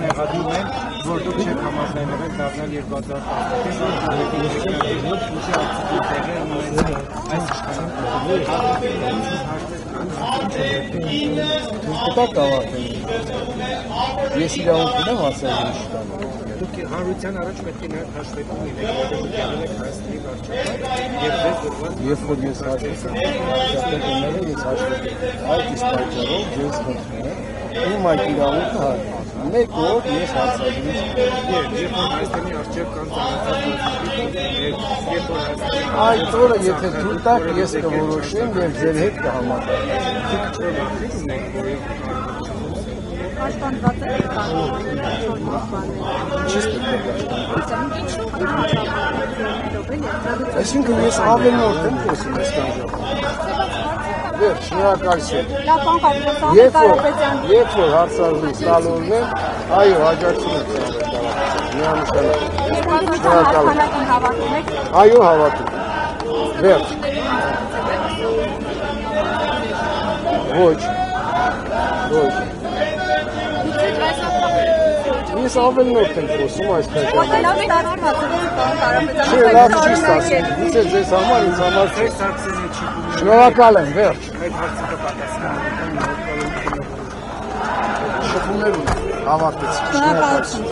Նեղադրում են, որ դուք չեք համաձայնվել դառնալ 2018 Ես իրավունք ունեմ ասել ինչ տանը։ Դուք հանրության առաջ պետք է նաև հաշվետվի լինեք, որովհետև դուք եղել եք Հայաստանի վարչապետ եւ ձեզ դրված Երբ որ ես հաշվետվեմ, ես հաշվետվեմ։ Այդ իսկ պատճառով ես խնդրում եմ, իմ այդ իրավունքը հա։ Մեկ օր ես հարցազրույց երբ որ Հայաստանի արժեք կան այդ օրը եթե թույլ տաք, ես կորոշեմ եւ ձեր հետ կհամատեմ։ Պաշտպանված եք Այսինքն ես ավելի նոր եմ խոսում այս ժամանակ։ Վերջ, շնորհակալություն։ Երբ որ հարցազրույց տալու եմ, այո, հաջողություն եք միանշանակ։ Այո, հավատում։ Վերջ։ Ոչ։ Ես ավելի նոր եմ խոսում այսպես։ Չէ, լավ չի ստացվում։ Գուցե ձեզ համար, ինձ համար չէ։ Շնորհակալ եմ, վերջ։ Շփումներ ունեմ, հավատացիք։ Շնորհակալություն։